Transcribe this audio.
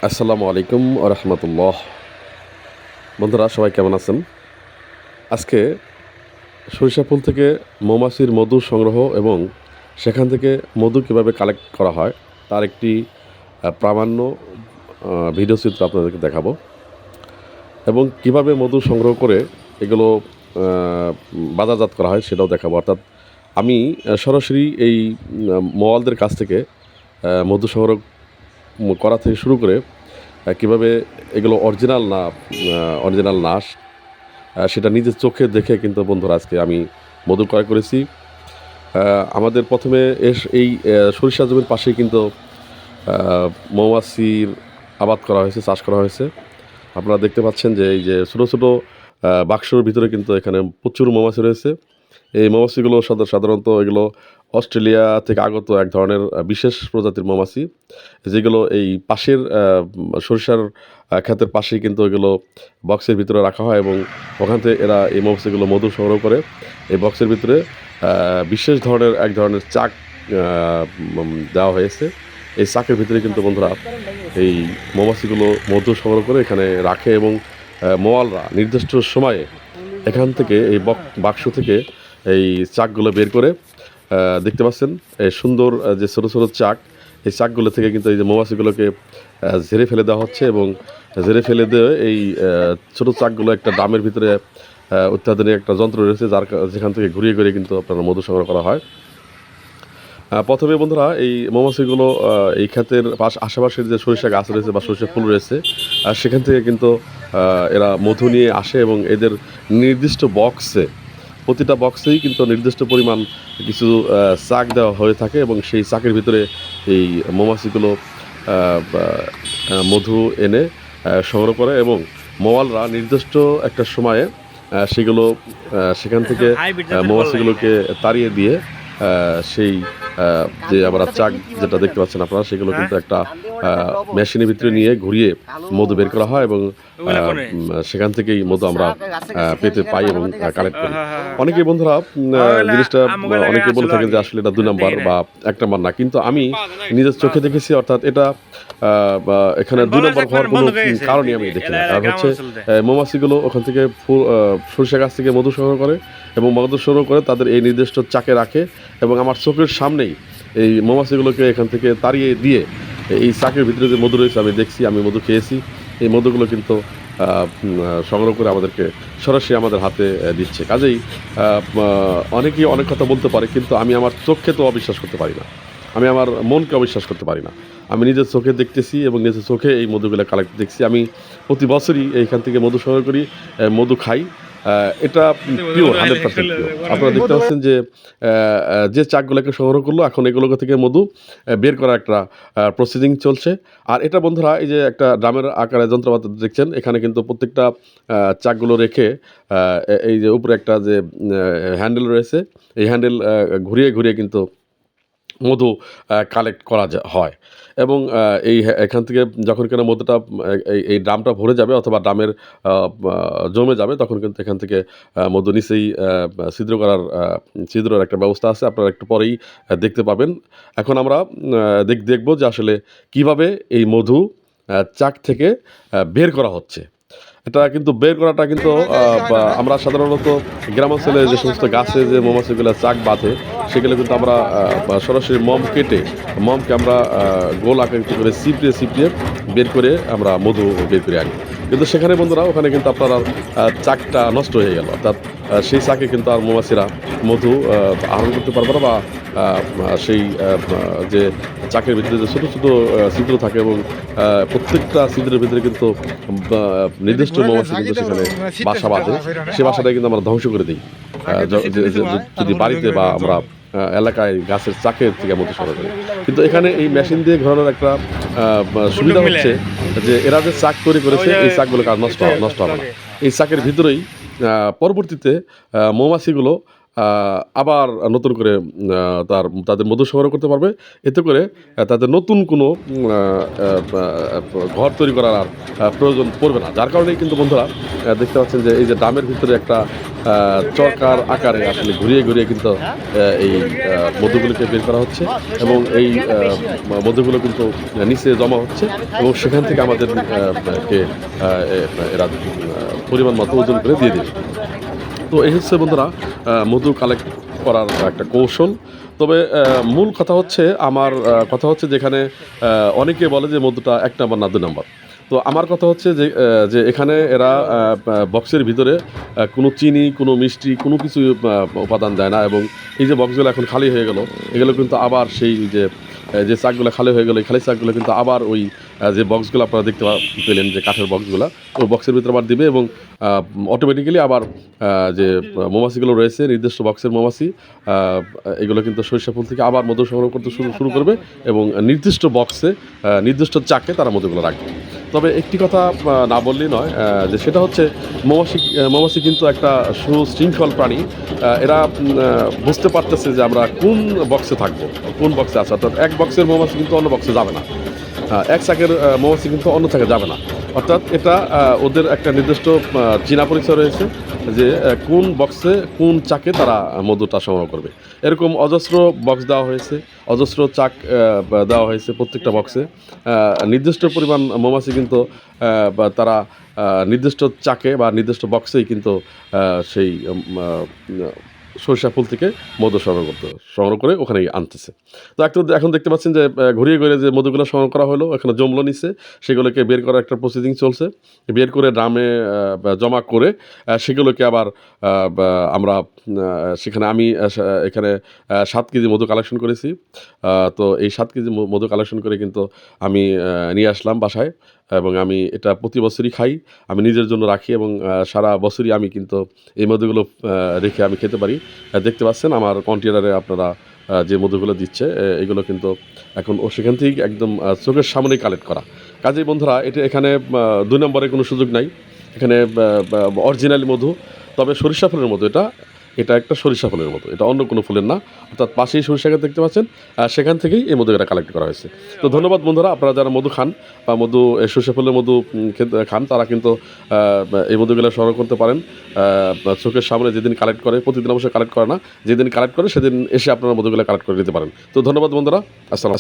আসসালামু আলাইকুম ওয়া রাহমাতুল্লাহ। বন্ধুরা সবাই কেমন আছেন? আজকে সরিষা ফুল থেকে মৌমাছির মধু সংগ্রহ এবং সেখান থেকে মধু কীভাবে কালেক্ট করা হয় তার একটি প্রামাণ্য ভিডিও চিত্র আপনাদেরকে দেখাবো এবং কিভাবে মধু সংগ্রহ করে এগুলো আ বাজারজাত করা হয় সেটাও দেখাবো। অর্থাৎ আমি সরাসরি এই মৌয়ালদের কাছ থেকে মধু সংগ্রহ করা থেকে শুরু করে কীভাবে এগুলো অরিজিনাল না সেটা নিজের চোখে দেখে কিন্তু বন্ধুরা আজকে আমি মধু ক্রয় করেছি। আমাদের প্রথমে এই সরিষা জমির পাশেই কিন্তু মৌমাছির আবাদ করা হয়েছে, চাষ করা হয়েছে। আপনারা দেখতে পাচ্ছেন যে এই যে ছোটো ছোটো বাক্সর ভিতরে কিন্তু এখানে প্রচুর মৌমাছি রয়েছে। এই মৌমাছিগুলো সাধারণত এগুলো অস্ট্রেলিয়া থেকে আগত এক ধরনের বিশেষ প্রজাতির মৌমাছি, যেগুলো এই পাশের সরিষার ক্ষেতের পাশেই কিন্তু এগুলো বক্সের ভিতরে রাখা হয় এবং ওখান থেকে এরা এই মৌমাছিগুলো মধু সংগ্রহ করে এই বক্সের ভিতরে বিশেষ ধরনের এক ধরনের চাক দেওয়া হয়েছে। এই চাকের ভিতরে কিন্তু বন্ধুরা এই মৌমাছিগুলো মধু সংগ্রহ করে এখানে রাখে এবং মৌয়ালরা নির্দিষ্ট সময়ে এখান থেকে এই বাক্স থেকে এই চাকগুলো বের করে দেখতে পাচ্ছেন এই সুন্দর যে ছোটো ছোটো চাক, এই চাকগুলো থেকে কিন্তু এই যে মৌমাছিগুলোকে ঝেড়ে ফেলে দেওয়া হচ্ছে এবং ঝেড়ে ফেলে দিয়ে এই ছোটো চাকগুলো একটা ড্রামের ভিতরে অত্যাধুনিক একটা যন্ত্র রয়েছে যেখান থেকে ঘুরিয়ে ঘুরিয়ে কিন্তু আপনার মধু সংগ্রহ করা হয়। প্রথমে বন্ধুরা এই মৌমাছিগুলো এই ক্ষেতের আশেপাশের যে সরিষা গাছ রয়েছে বা সরিষা ফুল রয়েছে সেখান থেকে কিন্তু এরা মধু নিয়ে আসে এবং এদের নির্দিষ্ট প্রতিটা বক্সেই কিন্তু নির্দিষ্ট পরিমাণ কিছু চাক দেওয়া হয়ে থাকে এবং সেই চাকের ভিতরে এই মৌমাছিগুলো মধু এনে সংগ্রহ করে এবং মৌয়ালরা নির্দিষ্ট একটা সময়ে সেগুলো সেখান থেকে মৌমাছিগুলোকে তাড়িয়ে দিয়ে সেই যে আমরা চাক যেটা দেখতে পাচ্ছেন আপনারা সেগুলো কিন্তু একটা মেশিনের ভিতরে নিয়ে ঘুরিয়ে মধু বের করা হয় এবং সেখান থেকেই মধু আমরা পেতে পাই এবং কালেক্ট করি। অনেকেই বন্ধুরা জিনিসটা অনেকে বলে থাকেন যে আসলে এটা 2 নাম্বার বা 1 নাম্বার না, কিন্তু আমি নিজের চোখে দেখেছি। অর্থাৎ এটা এখানে 2 নাম্বার হওয়ার কোনো কারণই আমি দেখি না। কারণ হচ্ছে মৌমাছিগুলো ওখান থেকে সরিষা গাছ থেকে মধু সংগ্রহ করে এবং মধু সংগ্রহ করে তাদের এই নির্দিষ্ট চাকে রাখে এবং আমার চোখের সামনেই এই মৌমাছিগুলোকে এখান থেকে তাড়িয়ে দিয়ে এই চাকের ভিতরে যে মধু রয়েছে আমি দেখছি, আমি মধু খেয়েছি। এই মধুগুলো কিন্তু সংগ্রহ করে আমাদেরকে সরাসরি আমাদের হাতে দিচ্ছে। কাজেই অনেকেই অনেক কথা বলতে পারে, কিন্তু আমি আমার চোখকে তো অবিশ্বাস করতে পারি না, আমি আমার মনকে অবিশ্বাস করতে পারি না। আমি নিজের চোখে দেখতেছি এবং নিজের চোখে এই মধুগুলো কালেক্ট দেখছি। আমি প্রতি বছরই এইখান থেকে মধু সংগ্রহ করি, মধু খাই। এটা পিওর 100% পিওর। আপনারা দেখতে পাচ্ছেন যে চাকগুলোকে সংগ্রহ করলো এখন এগুলো থেকে মধু বের করার একটা প্রসেসিং চলছে। আর এটা বন্ধুরা এই যে একটা ড্রামের আকারে যন্ত্রপাতি দেখছেন, এখানে কিন্তু প্রত্যেকটা চাকগুলো রেখে এই যে উপরে একটা যে হ্যান্ডেল রয়েছে, এই হ্যান্ডেল ঘুরিয়ে ঘুরিয়ে কিন্তু মধু কালেক্ট করা হয় এবং এখান থেকে যখন কিনা মধুটা এই ড্রামটা ভরে যাবে অথবা ড্রামের জমে যাবে তখন কিন্তু এখান থেকে মধু নিচেই ছিদ্রের একটা ব্যবস্থা আছে, আপনারা একটু পরেই দেখতে পাবেন। এখন আমরা দেখব যে আসলে কিভাবে এই মধু চাক থেকে বের করা হচ্ছে। এটা কিন্তু বের করাটা কিন্তু আমরা সাধারণত গ্রামাঞ্চলে যে সমস্ত গাছে যে মৌমাছিগুলো চাক বাঁধে সেগুলো কিন্তু আমরা সরাসরি মমকে আমরা গোল আকৃতি করে চিপড়িয়ে বের করে আমরা মধু বের করে আনি। কিন্তু সেখানে বন্ধুরা ওখানে কিন্তু আপনার চাকটা নষ্ট হয়ে গেল, অর্থাৎ সেই চাকে কিন্তু আর মৌমাছিরা মধু আহরণ করতে পারবে না বা সেই যে চাকের ভিতরে যে ছোটো ছোটো ছিদ্র থাকে এবং প্রত্যেকটা ছিদ্রের ভিতরে কিন্তু নির্দিষ্ট মৌমাছি কিন্তু সেখানে বাসা বাঁধে, সে বাসাটাই কিন্তু আমরা ধ্বংস করে দিই যদি বাড়িতে বা আমরা এলাকায় গাছের চাকের থেকে মধু সংগ্রহ করি। কিন্তু এখানে এই মেশিন দিয়ে ঘোরানোর একটা সুবিধা হচ্ছে যে এরা যে চাক তৈরি করেছে এই চাকগুলো কাজ নষ্ট হবে না। এই চাকের ভিতরেই পরবর্তীতে মৌমাছিগুলো আবার নতুন করে তাদের মধু সংগ্রহ করতে পারবে। এতে করে তাদের নতুন কোনো ঘর তৈরি করার আর প্রয়োজন পড়বে না। যার কারণেই কিন্তু বন্ধুরা দেখতে পাচ্ছেন যে এই যে ড্রামের ভিতরে একটা চরকার আকারে আসলে ঘুরিয়ে ঘুরিয়ে কিন্তু এই মধুগুলোকে বের করা হচ্ছে এবং এই মধুগুলো কিন্তু নিচে জমা হচ্ছে এবং সেখান থেকে আমাদের এরা পরিমাণ মতো ওজন করে দিয়ে দেবে। তো এই হচ্ছে বন্ধুরা মধু কালেক্ট করার একটা কৌশল। তবে মূল কথা হচ্ছে আমার কথা হচ্ছে যেখানে অনেকে বলে যে মধুটা 1 নাম্বার না 2 নাম্বার। তো আমার কথা হচ্ছে যে এখানে এরা বক্সের ভিতরে কোনো চিনি, কোনো মিষ্টি, কোনো কিছু উপাদান দেয় না এবং এই যে বক্সগুলো এখন খালি হয়ে গেল, এগুলো কিন্তু আবার সেই যে চাকগুলো খালি হয়ে গেলো, এই খালি চাকগুলো কিন্তু আবার ওই যে বক্সগুলো আপনারা দেখতে পেলেন যে কাঠের বক্সগুলো, ওই বক্সের ভিতরে আবার দিবে এবং অটোমেটিক্যালি আবার যে মৌমাছিগুলো রয়েছে নির্দিষ্ট বক্সের মৌমাছি, এগুলো কিন্তু সরিষা ফুল থেকে আবার মধু সংগ্রহ করতে শুরু করবে এবং নির্দিষ্ট বক্সে নির্দিষ্ট চাকে তারা মধুগুলো রাখবে। তবে একটি কথা না বললেই নয়, যে সেটা হচ্ছে মৌমাছি কিন্তু একটা সুশৃঙ্খল প্রাণী। এরা বুঝতে পারতেছে যে আমরা কোন বক্সে থাকবো, কোন বক্সে আছে। অর্থাৎ এক বক্সের মৌমাছি কিন্তু অন্য বক্সে যাবে না, এক চাকের মৌমাছি কিন্তু অন্য চাকে যাবে না। অর্থাৎ এটা ওদের একটা নির্দিষ্ট চীনা পরিচয় রয়েছে যে কোন বক্সে কোন চাকে তারা মধুটা সংগ্রহ করবে। এরকম অজস্র বক্স দেওয়া হয়েছে, অজস্র চাক দেওয়া হয়েছে। প্রত্যেকটা বক্সে নির্দিষ্ট পরিমাণ মৌমাছি কিন্তু তারা নির্দিষ্ট চাকে বা নির্দিষ্ট বক্সেই কিন্তু সেই সরিষা ফুল থেকে মধু সংগ্রহ করে ওখানেই আনতেছে। তো এখন দেখতে পাচ্ছেন যে ঘুরিয়ে ঘুরিয়ে যে মধুগুলো সংগ্রহ করা হলো, এখানে জমলো নিচে, সেগুলোকে বের করার একটা প্রসিডিং চলছে। বের করে ড্রামে জমা করে সেগুলোকে আবার আমরা সেখানে আমি এখানে 7 কেজি মধু কালেকশন করেছি। তো এই 7 কেজি মধু কালেকশন করে কিন্তু আমি নিয়ে আসলাম বাসায় এবং আমি এটা প্রতি বছরই খাই। আমি নিজের জন্য রাখি এবং সারা বছরই আমি কিন্তু এই মধুগুলো রেখে আমি খেতে পারি। দেখতে পাচ্ছেন আমার কন্টেনারে আপনারা যে মধুগুলো দিচ্ছে, এগুলো কিন্তু এখন সেখান থেকেই একদম চোখের সামনেই কালেক্ট করা। কাজেই বন্ধুরা এখানে 2 নম্বরের কোনো সুযোগ নাই। এখানে অরিজিনালি মধু, তবে সরিষা ফুলের মধু এটা একটা সরিষা ফুলের মতো, এটা অন্য কোনো ফুলের না। অর্থাৎ পাশেই সরিষা গাছ দেখতে পাচ্ছেন, সেখান থেকেই এই মধুটা কালেক্ট করা হয়েছে। তো ধন্যবাদ বন্ধুরা, আপনারা যারা মধু খান বা সরিষা ফুলের মধু খান, তারা কিন্তু এই মধুগুলো সংগ্রহ করতে পারেন। চোখের সামনে যেদিন কালেক্ট করে, প্রতিদিন অবশ্যই কালেক্ট করে না, যেদিন কালেক্ট করে সেদিন এসে আপনারা মধুগুলো কালেক্ট করে নিতে পারেন। তো ধন্যবাদ বন্ধুরা, আসসালাম।